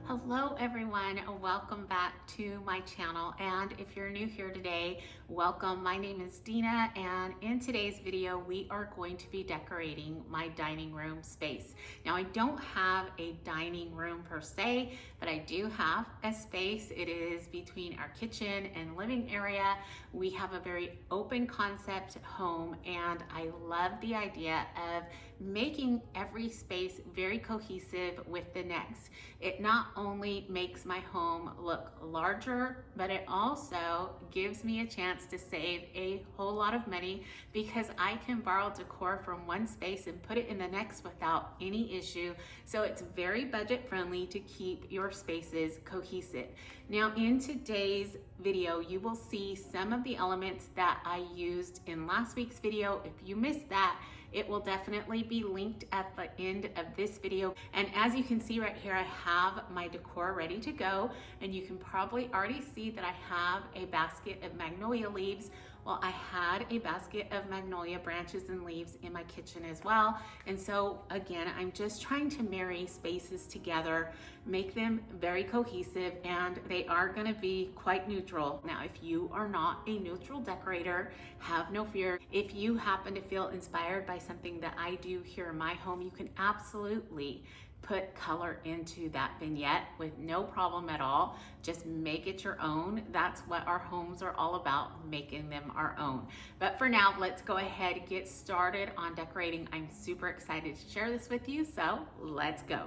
Hello everyone, welcome back to my channel, and if you're new here today, welcome. My name is Dina, and in today's video we are going to be decorating my dining room space. Now I don't have a dining room per se, but I do have a space. It is between our kitchen and living area. We have a very open concept home, and I love the idea of making every space very cohesive with the next. It not only makes my home look larger, but it also gives me a chance to save a whole lot of money because I can borrow decor from one space and put it in the next without any issue. So it's very budget friendly to keep your spaces cohesive. Now in today's video, you will see some of the elements that I used in last week's video. If you missed that, it will definitely be linked at the end of this video. And as you can see right here, I have my decor ready to go. And you can probably already see that I have a basket of magnolia leaves. Well, I had a basket of magnolia branches and leaves in my kitchen as well. And so again, I'm just trying to marry spaces together, make them very cohesive, and they are gonna be quite neutral. Now, if you are not a neutral decorator, have no fear. If you happen to feel inspired by something that I do here in my home, you can absolutely put color into that vignette with no problem at all. Just make it your own. That's what our homes are all about, making them our own. But for now, let's go ahead and get started on decorating. I'm super excited to share this with you, so let's go.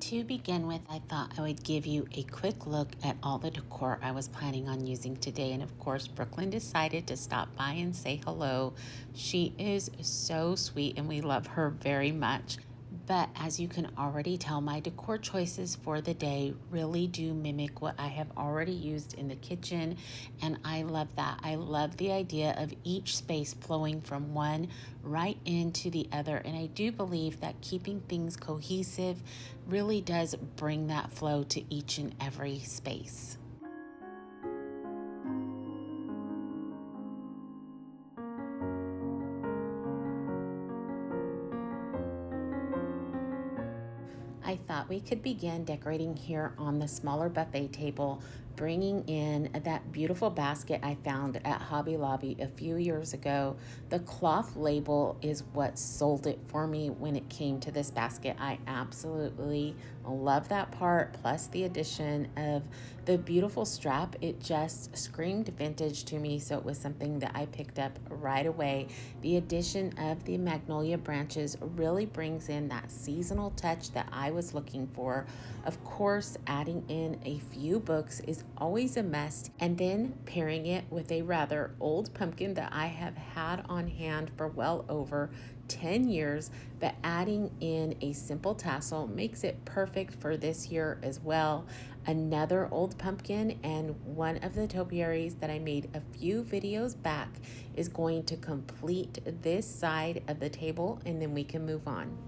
To begin with, I thought I would give you a quick look at all the decor I was planning on using today. And of course, Brooklyn decided to stop by and say hello. She is so sweet and we love her very much. But as you can already tell, my decor choices for the day really do mimic what I have already used in the kitchen. And I love that. I love the idea of each space flowing from one right into the other. And I do believe that keeping things cohesive really does bring that flow to each and every space. I thought we could begin decorating here on the smaller buffet table, bringing in that beautiful basket I found at Hobby Lobby a few years ago. The cloth label is what sold it for me when it came to this basket. I absolutely love that part, plus the addition of the beautiful strap. It just screamed vintage to me, so it was something that I picked up right away. The addition of the magnolia branches really brings in that seasonal touch that I was looking for. Of course, adding in a few books is always a must, and then pairing it with a rather old pumpkin that I have had on hand for well over 10 years, but adding in a simple tassel makes it perfect for this year as well. Another old pumpkin and one of the topiaries that I made a few videos back is going to complete this side of the table, and then we can move on.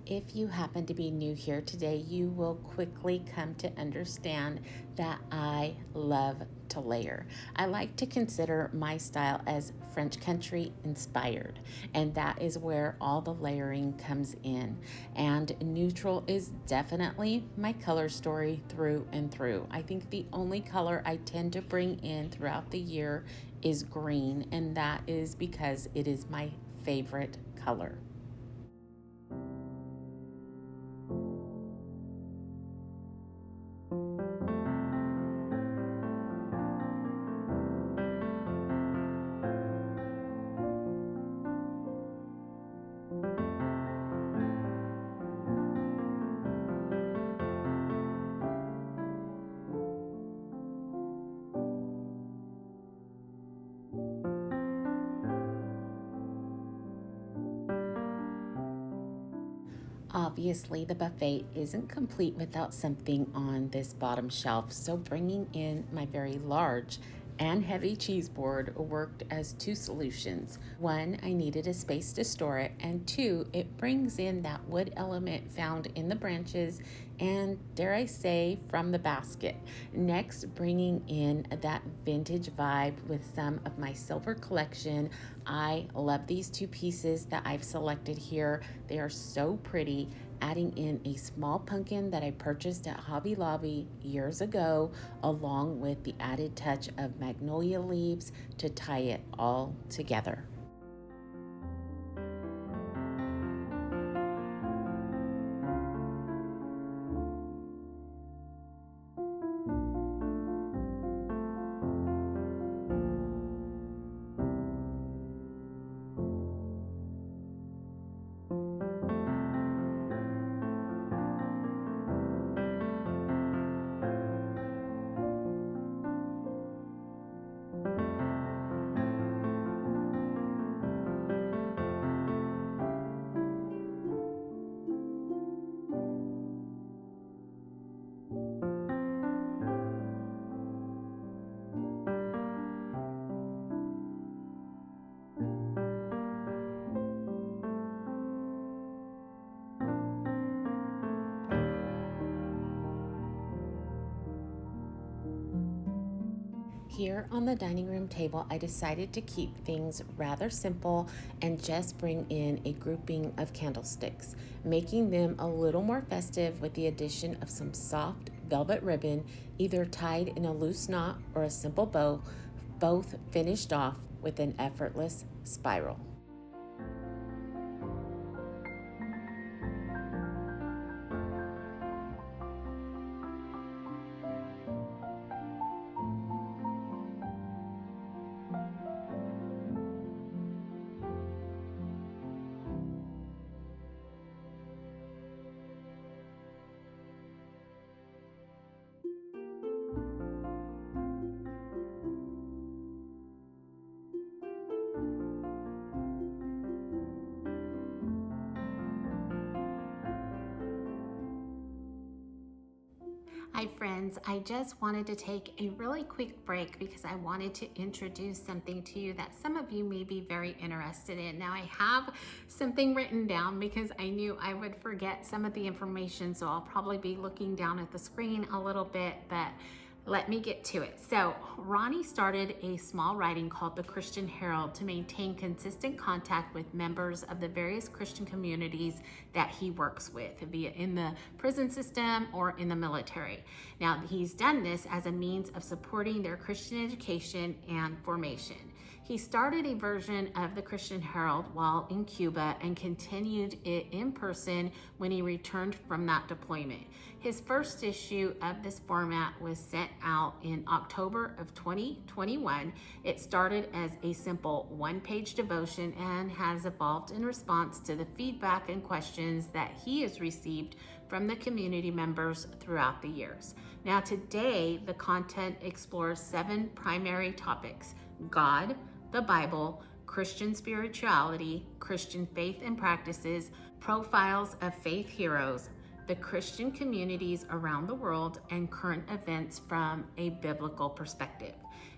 If you happen to be new here today, you will quickly come to understand that I love to layer. I like to consider my style as French country inspired, and that is where all the layering comes in. And neutral is definitely my color story through and through. I think the only color I tend to bring in throughout the year is green, and that is because it is my favorite color. Obviously, the buffet isn't complete without something on this bottom shelf, so bringing in my very large and heavy cheese board worked as two solutions. One, I needed a space to store it, and two, it brings in that wood element found in the branches and, dare I say, from the basket. Next, bringing in that vintage vibe with some of my silver collection. I love these two pieces that I've selected here. They are so pretty. Adding in a small pumpkin that I purchased at Hobby Lobby years ago, along with the added touch of magnolia leaves to tie it all together. Here on the dining room table, I decided to keep things rather simple and just bring in a grouping of candlesticks, making them a little more festive with the addition of some soft velvet ribbon, either tied in a loose knot or a simple bow, both finished off with an effortless spiral. Hi friends, I just wanted to take a really quick break because I wanted to introduce something to you that some of you may be very interested in. Now I have something written down because I knew I would forget some of the information, so I'll probably be looking down at the screen a little bit, but let me get to it. So Ronnie started a small writing called the Christian Herald to maintain consistent contact with members of the various Christian communities that he works with, be it in the prison system or in the military. Now he's done this as a means of supporting their Christian education and formation. He started a version of the Christian Herald while in Cuba and continued it in person when he returned from that deployment. His first issue of this format was sent out in October of 2021. It started as a simple one-page devotion and has evolved in response to the feedback and questions that he has received from the community members throughout the years. Now today, the content explores 7 primary topics: God, the Bible, Christian spirituality, Christian faith and practices, profiles of faith heroes, the Christian communities around the world, and current events from a biblical perspective.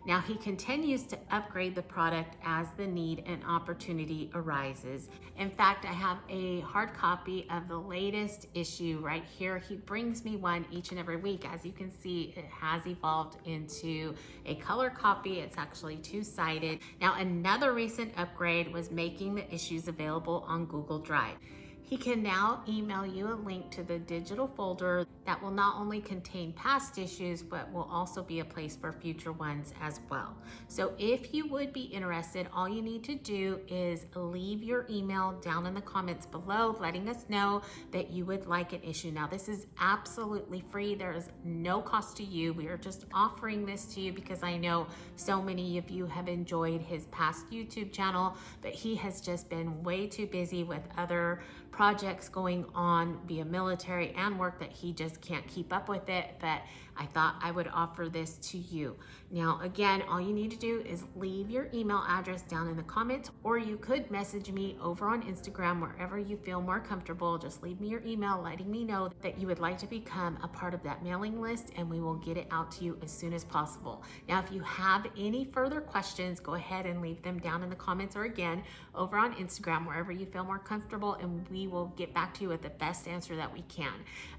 Now he continues to upgrade the product as the need and opportunity arises. In fact, I have a hard copy of the latest issue right here. He brings me one each and every week. As you can see, it has evolved into a color copy. It's actually two-sided. Now another recent upgrade was making the issues available on Google Drive. He can now email you a link to the digital folder that will not only contain past issues, but will also be a place for future ones as well. So if you would be interested, all you need to do is leave your email down in the comments below, letting us know that you would like an issue. Now, this is absolutely free. There is no cost to you. We are just offering this to you because I know so many of you have enjoyed his past YouTube channel, but he has just been way too busy with other projects going on via military and work that he just can't keep up with it, but I thought I would offer this to you. Now, again, all you need to do is leave your email address down in the comments, or you could message me over on Instagram, wherever you feel more comfortable. Just leave me your email letting me know that you would like to become a part of that mailing list, and we will get it out to you as soon as possible. Now, if you have any further questions, go ahead and leave them down in the comments, or again, over on Instagram, wherever you feel more comfortable, and we will get back to you with the best answer that we can.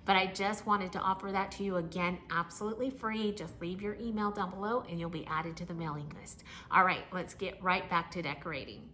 But I just wanted to offer that to you again, absolutely free. Just leave your email down below and you'll be added to the mailing list. All right, let's get right back to decorating.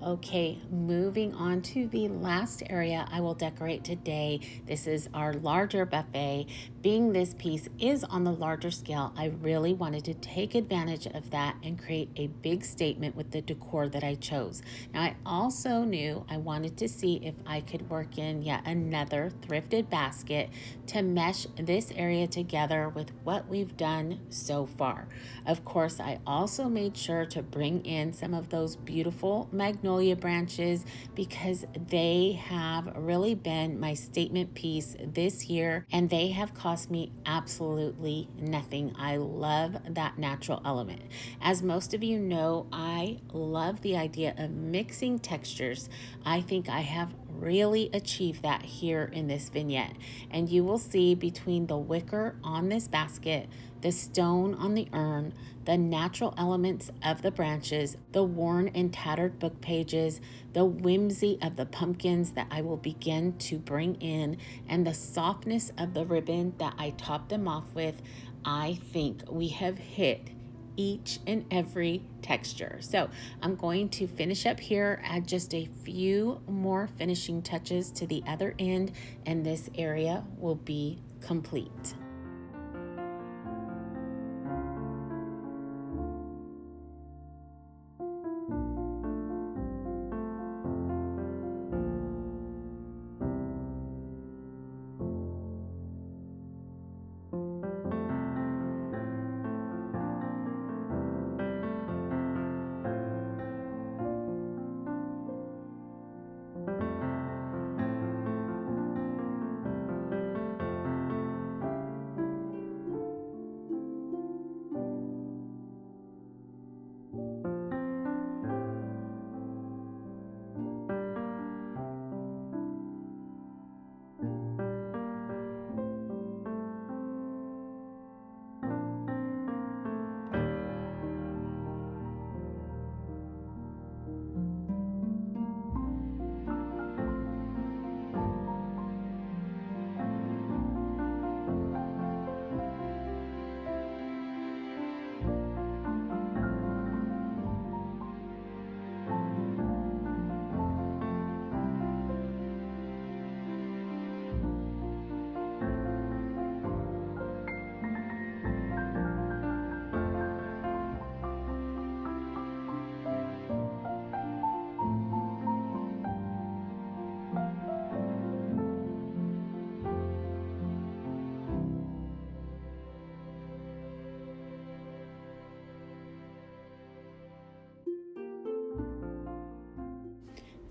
Okay, moving on to the last area I will decorate today. This is our larger buffet. Being this piece is on the larger scale, I really wanted to take advantage of that and create a big statement with the decor that I chose. Now, I also knew I wanted to see if I could work in yet another thrifted basket to mesh this area together with what we've done so far. Of course, I also made sure to bring in some of those beautiful magnolia branches because they have really been my statement piece this year, and they have cost me absolutely nothing. I love that natural element. As most of you know, I love the idea of mixing textures. I think I have really achieved that here in this vignette, and you will see between the wicker on this basket, the stone on the urn, the natural elements of the branches, the worn and tattered book pages, the whimsy of the pumpkins that I will begin to bring in, and the softness of the ribbon that I top them off with. I think we have hit each and every texture. So I'm going to finish up here, add just a few more finishing touches to the other end, and this area will be complete.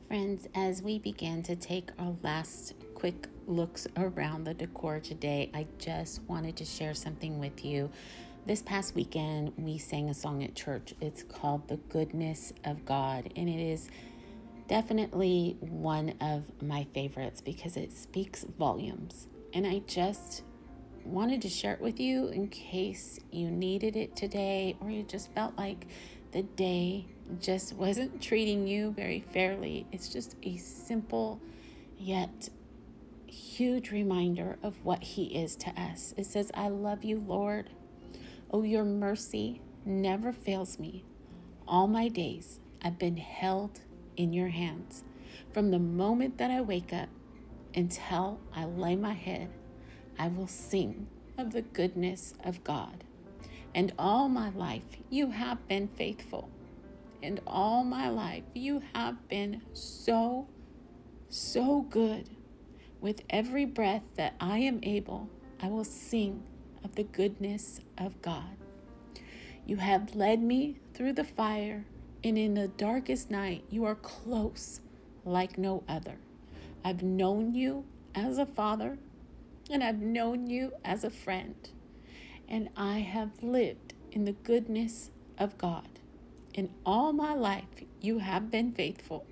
Friends, as we begin to take our last quick looks around the decor today, I just wanted to share something with you. This past weekend, we sang a song at church. It's called The Goodness of God, and it is definitely one of my favorites because it speaks volumes. And I just wanted to share it with you in case you needed it today, or you just felt like the day just wasn't treating you very fairly. It's just a simple yet huge reminder of what He is to us. It says, I love you, Lord. Oh, your mercy never fails me. All my days I've been held in your hands. From the moment that I wake up until I lay my head, I will sing of the goodness of God. And all my life you have been faithful. And all my life you have been so, so good. With every breath that I am able, I will sing of the goodness of God. You have led me through the fire, and in the darkest night you are close like no other. I've known you as a father, and I've known you as a friend, and I have lived in the goodness of God. In all my life, you have been faithful.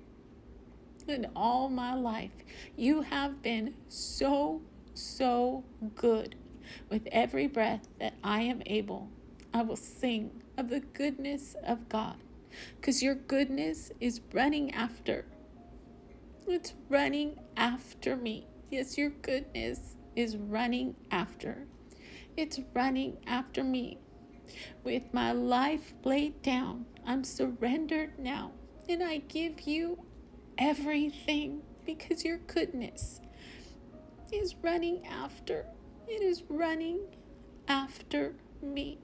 In all my life, you have been so, so good. With every breath that I am able, I will sing of the goodness of God, because your goodness is running after. It's running after me. Yes, your goodness is running after. It's running after me. With my life laid down, I'm surrendered now, and I give you everything, because your goodness is running after. It is running after me.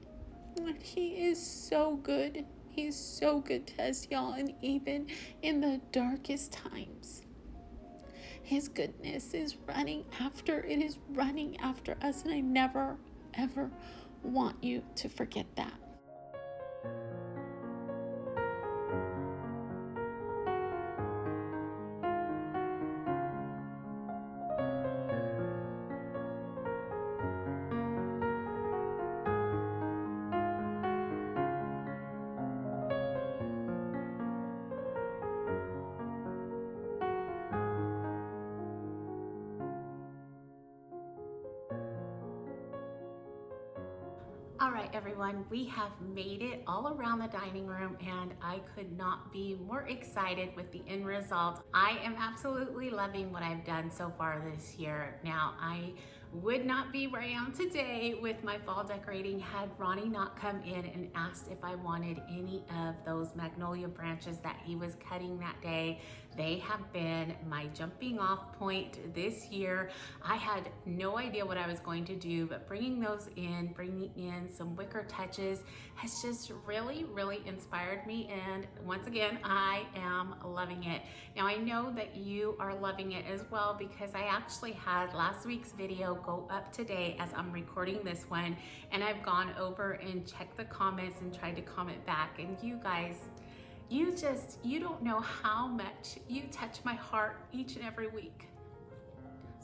And he is so good. He's so good to us, y'all. And even in the darkest times, his goodness is running after. It is running after us. And I never, ever want you to forget that. All right, everyone, we have made it all around the dining room, and I could not be more excited with the end result. I am absolutely loving what I've done so far this year. Now, I would not be where I am today with my fall decorating had Ronnie not come in and asked if I wanted any of those magnolia branches that he was cutting that day. They have been my jumping off point this year. I had no idea what I was going to do, but bringing in some wicker touches has just really, really inspired me. And once again, I am loving it. Now, I know that you are loving it as well, because I actually had last week's video go up today as I'm recording this one, and I've gone over and checked the comments and tried to comment back. And you guys, you don't know how much you touch my heart each and every week.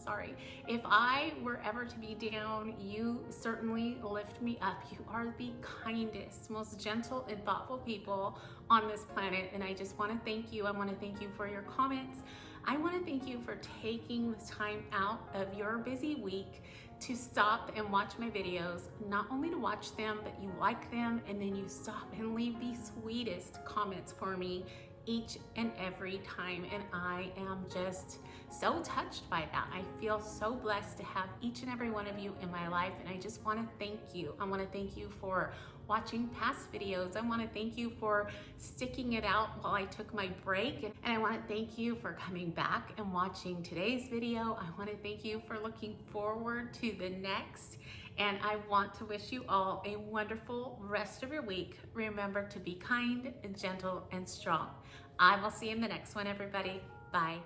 Sorry. If I were ever to be down, you certainly lift me up. You are the kindest, most gentle and thoughtful people on this planet. And I just want to thank you. I want to thank you for your comments. I want to thank you for taking the time out of your busy week to stop and watch my videos. Not only to watch them, but you like them, and then you stop and leave the sweetest comments for me each and every time. And I am just so touched by that. I feel so blessed to have each and every one of you in my life, and I just want to thank you. I want to thank you for watching past videos. I want to thank you for sticking it out while I took my break, and I want to thank you for coming back and watching today's video. I want to thank you for looking forward to the next, and I want to wish you all a wonderful rest of your week. Remember to be kind, gentle, and strong. I will see you in the next one, everybody. Bye.